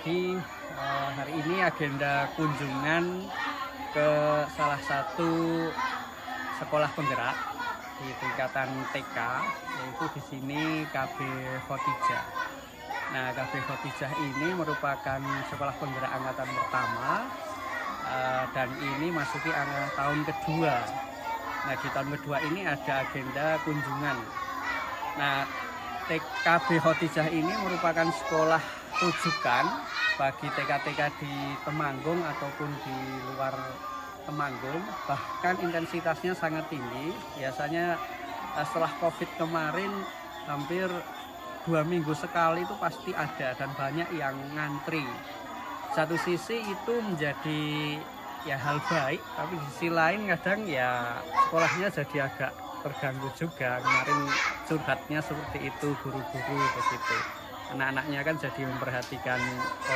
Jadi hari ini agenda kunjungan ke salah satu sekolah penggerak di tingkatan TK, yaitu di sini KB Khotijah. Nah, KB Khotijah ini merupakan sekolah penggerak angkatan pertama dan ini masuki tahun kedua. Nah, di tahun kedua ini ada agenda kunjungan. Nah, KB Khotijah ini merupakan sekolah rujukan bagi TK-TK di Temanggung ataupun di luar Temanggung. Bahkan intensitasnya sangat tinggi. Biasanya setelah COVID kemarin hampir 2 minggu sekali itu pasti ada dan banyak yang ngantri. Satu sisi itu menjadi ya hal baik, tapi di sisi lain kadang ya sekolahnya jadi agak terganggu juga. Kemarin curhatnya seperti itu, guru-guru begitu. Anak-anaknya kan jadi memperhatikan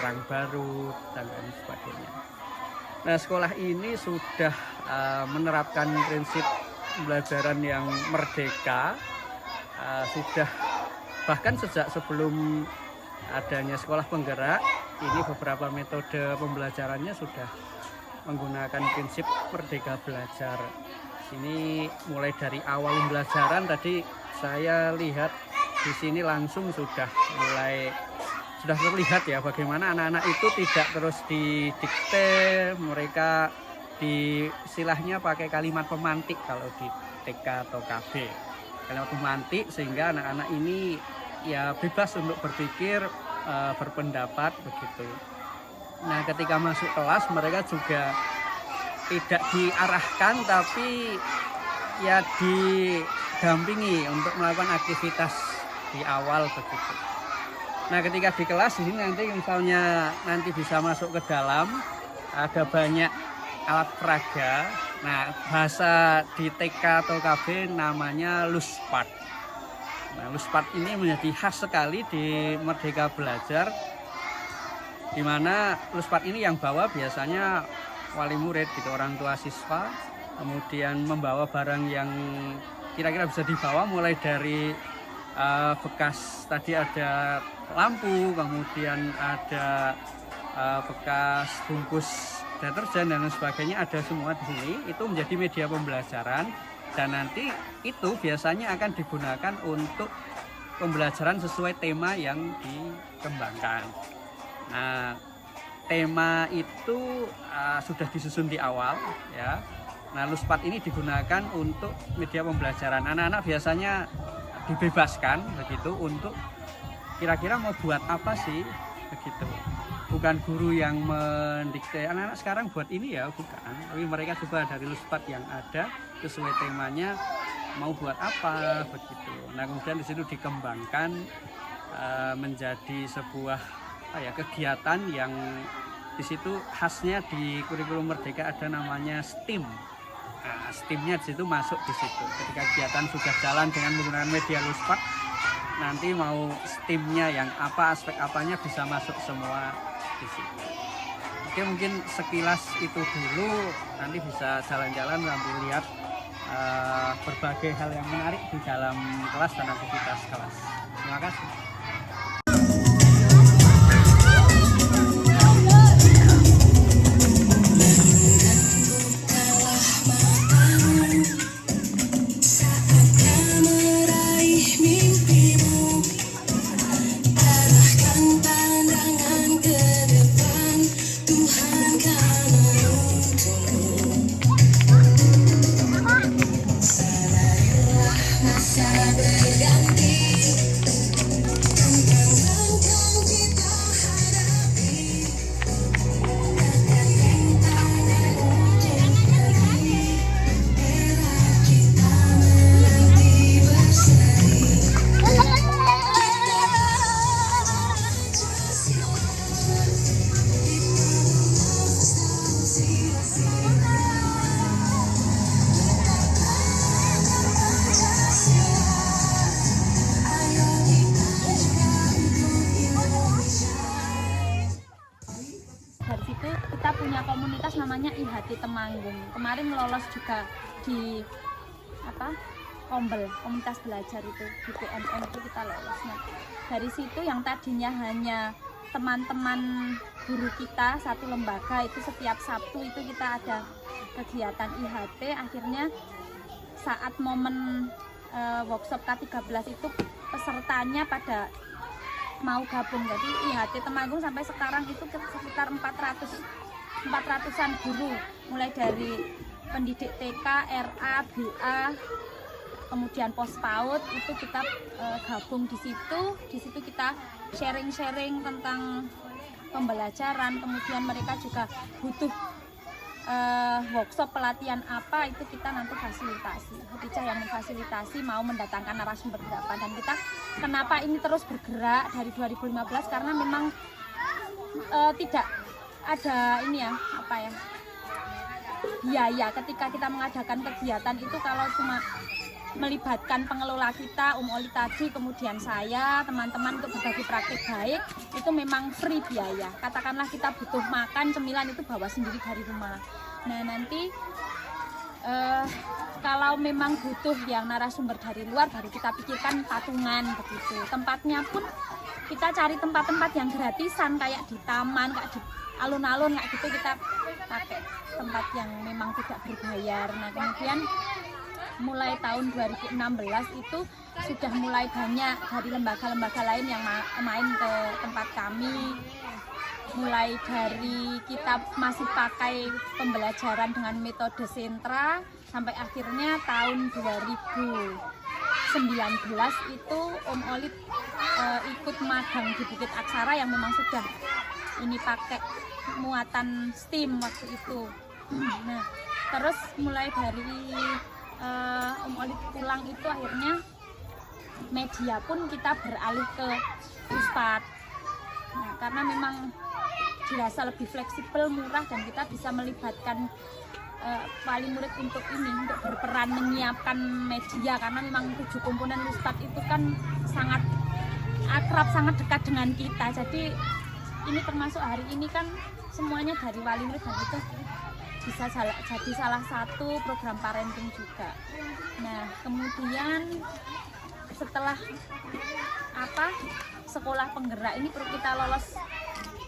orang baru dan lain sebagainya. Nah, sekolah ini sudah menerapkan prinsip pembelajaran yang merdeka, sudah bahkan sejak sebelum adanya sekolah penggerak, ini beberapa metode pembelajarannya sudah menggunakan prinsip merdeka belajar. Ini mulai dari awal pembelajaran tadi saya lihat di sini langsung sudah terlihat ya bagaimana anak-anak itu tidak terus didikte, mereka istilahnya pakai kalimat pemantik kalau di TK atau KB. Kalimat pemantik sehingga anak-anak ini ya bebas untuk berpikir, berpendapat begitu. Nah, ketika masuk kelas mereka juga tidak diarahkan tapi ya didampingi untuk melakukan aktivitas di awal begitu. Nah, ketika di kelas ini nanti misalnya bisa masuk ke dalam, ada banyak alat peraga. Nah, bahasa di TK atau KB namanya luspad. Nah, luspad ini menjadi khas sekali di Merdeka Belajar, di mana luspad ini yang bawa biasanya wali murid gitu, orang tua siswa, kemudian membawa barang yang kira-kira bisa dibawa mulai dari bekas tadi ada lampu, kemudian ada bekas bungkus deterjen dan lain sebagainya, ada semua di sini. Itu menjadi media pembelajaran dan nanti itu biasanya akan digunakan untuk pembelajaran sesuai tema yang dikembangkan. Nah, tema itu sudah disusun di awal ya. Nah, luspad ini digunakan untuk media pembelajaran. Anak-anak biasanya dibebaskan begitu untuk kira-kira mau buat apa sih begitu. Bukan guru yang mendikte anak-anak sekarang buat ini ya, bukan. Tapi mereka coba dari luspad yang ada sesuai temanya mau buat apa begitu. Nah, kemudian di situ dikembangkan menjadi sebuah kegiatan yang di situ khasnya di kurikulum Merdeka ada namanya STEAM. Nah, STEAM-nya di situ masuk di situ. Ketika kegiatan sudah jalan dengan menggunakan media luspad, nanti mau STEAM-nya yang apa, aspek apanya bisa masuk semua di situ. Oke, mungkin sekilas itu dulu. Nanti bisa jalan-jalan sambil lihat berbagai hal yang menarik di dalam kelas dan aktivitas kelas. Terima kasih. Dari situ kita punya komunitas namanya IHT Temanggung. Kemarin lolos juga di Ombel, komunitas belajar itu di PMM itu kita lolos. Nah, dari situ yang tadinya hanya teman-teman guru kita satu lembaga itu setiap Sabtu itu kita ada kegiatan IHT. Akhirnya saat momen workshop K13 itu pesertanya pada mau gabung. Jadi IHT Temanggung sampai sekarang itu sekitar 400-an guru, mulai dari pendidik TK, RA, BA, kemudian POSPAUD itu kita gabung di situ. Di situ kita sharing-sharing tentang pembelajaran. Kemudian mereka juga butuh workshop pelatihan apa, itu kita nanti fasilitasi. Khadijah yang memfasilitasi, mau mendatangkan narasumber berapa. Dan kita kenapa ini terus bergerak dari 2015 karena memang tidak ada ini ya, apa ya, biaya ketika kita mengadakan kegiatan itu. Kalau cuma melibatkan pengelola kita, Oli tadi, kemudian saya, teman-teman untuk berbagi praktik baik, itu memang free biaya. Katakanlah kita butuh makan, cemilan itu bawa sendiri dari rumah. Nah nanti kalau memang butuh yang narasumber dari luar, baru kita pikirkan patungan begitu. Tempatnya pun kita cari tempat-tempat yang gratisan, kayak di taman, kayak di alun-alun, kayak gitu kita pakai tempat yang memang tidak berbayar. Nah kemudian mulai tahun 2016 itu sudah mulai banyak dari lembaga-lembaga lain yang main ke tempat kami. Mulai dari kita masih pakai pembelajaran dengan metode sentra, sampai akhirnya tahun 2019 itu Om Oli ikut magang di Bukit Aksara yang memang sudah ini pakai muatan STEAM waktu itu. Nah terus mulai dari Om Oli pulang itu akhirnya media pun kita beralih ke Puspat. Nah, karena memang dirasa lebih fleksibel, murah, dan kita bisa melibatkan wali murid untuk ini, untuk berperan menyiapkan media, karena memang 7 komponen Puspat itu kan sangat akrab, sangat dekat dengan kita. Jadi ini termasuk hari ini kan semuanya dari wali murid, dan itu bisa jadi salah satu program parenting juga. Nah kemudian setelah sekolah penggerak ini kita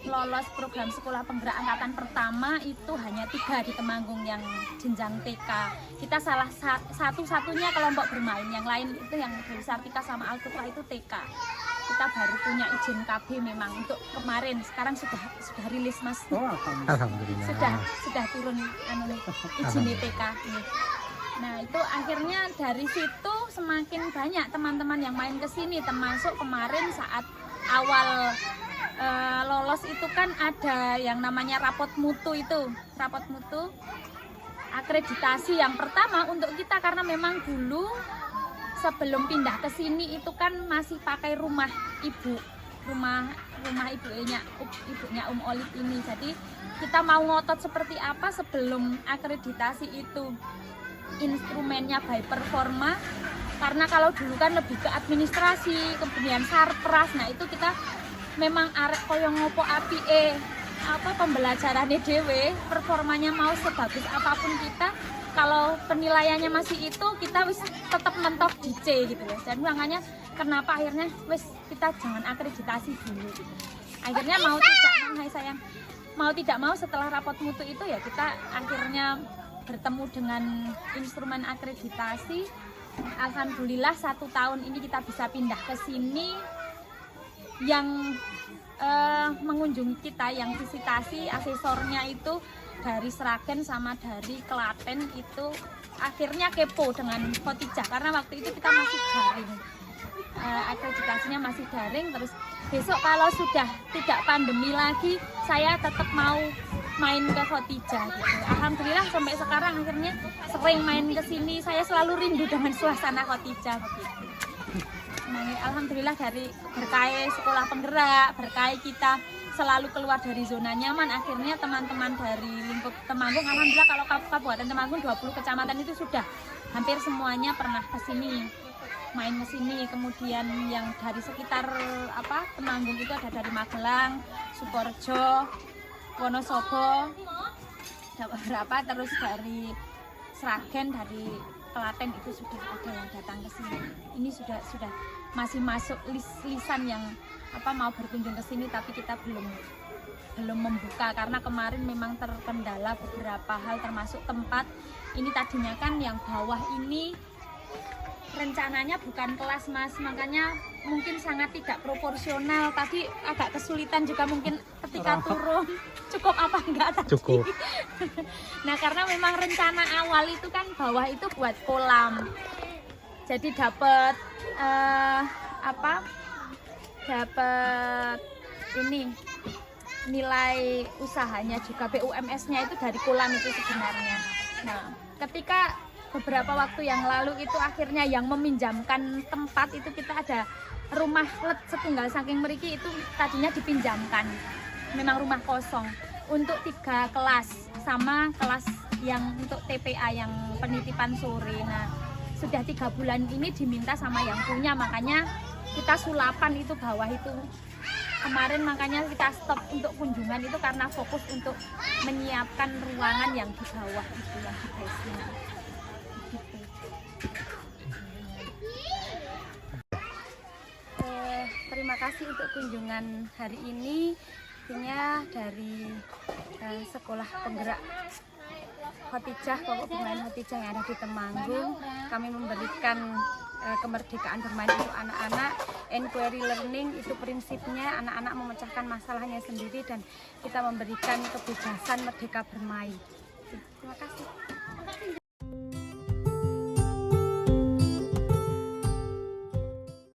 lolos program sekolah penggerak angkatan pertama itu hanya 3 di Temanggung yang jenjang TK. Kita salah satu-satunya kelompok bermain, yang lain itu yang dari Sartika sama Al-Qutra itu TK. Kita baru punya izin KB memang untuk kemarin, sekarang sudah rilis Mas. Oh, alhamdulillah. Sudah turun izin TK. Nah itu akhirnya dari situ semakin banyak teman-teman yang main ke sini, termasuk kemarin saat awal lolos itu kan ada yang namanya rapot mutu akreditasi yang pertama untuk kita, karena memang dulu sebelum pindah ke sini itu kan masih pakai rumah ibunya Oli ini. Jadi kita mau ngotot seperti apa sebelum akreditasi itu instrumennya by performa, karena kalau dulu kan lebih ke administrasi, kemudian sarpras. Nah itu kita memang arek koyo ngopo apike pembelajarannya dewe, performanya mau sebagus apapun kita, kalau penilaiannya masih itu, kita wis tetap mentok di C gitu loh. Dan makanya kenapa akhirnya wis kita jangan akreditasi dulu gitu. Akhirnya mau tidak mau setelah rapot mutu itu ya kita akhirnya bertemu dengan instrumen akreditasi. Alhamdulillah 1 tahun ini kita bisa pindah ke sini. Yang mengunjungi kita, yang visitasi asesornya itu dari Sragen sama dari Klaten, itu akhirnya kepo dengan Khadijah karena waktu itu kita masih daring, akreditasinya masih daring. Terus besok kalau sudah tidak pandemi lagi, saya tetap mau main ke Khadijah gitu. Alhamdulillah sampai sekarang akhirnya sering main ke sini, saya selalu rindu dengan suasana Khadijah begitu. Nah, alhamdulillah dari berkait sekolah penggerak, berkait kita selalu keluar dari zona nyaman, akhirnya teman-teman dari lingkup Temanggung, alhamdulillah kalau Kabupaten Temanggung 20 kecamatan itu sudah hampir semuanya pernah ke sini, main ke sini. Kemudian yang dari sekitar Temanggung itu ada dari Magelang, Sukorejo, Wonosobo, ada beberapa, terus dari Sragen, dari Klaten itu sudah ada yang datang ke sini. Ini sudah masih masuk lisan yang mau berkunjung ke sini, tapi kita belum membuka karena kemarin memang terkendala beberapa hal termasuk tempat. Ini tadinya kan yang bawah ini rencananya bukan kelas Mas, makanya mungkin sangat tidak proporsional. Tadi agak kesulitan juga mungkin ketika turun cukup apa enggak tadi. Cukup. Nah karena memang rencana awal itu kan bawah itu buat kolam, jadi dapat dapat ini nilai usahanya juga, BUMS-nya itu dari kolam itu sebenarnya. Nah ketika beberapa waktu yang lalu itu akhirnya yang meminjamkan tempat itu, kita ada rumah let setunggal saking meriki itu tadinya dipinjamkan, memang rumah kosong untuk 3 kelas sama kelas yang untuk TPA yang penitipan sore. Nah sudah 3 bulan ini diminta sama yang punya, makanya kita sulapan itu bawah itu kemarin, makanya kita stop untuk kunjungan itu karena fokus untuk menyiapkan ruangan yang di bawah itu, yang di basement. Terima kasih untuk kunjungan hari ini. Artinya dari Sekolah Penggerak Khotijah, Pokok Bermain Khotijah yang ada di Temanggung, kami memberikan kemerdekaan bermain untuk anak-anak. Inquiry learning itu prinsipnya anak-anak memecahkan masalahnya sendiri dan kita memberikan kebebasan merdeka bermain. Terima kasih.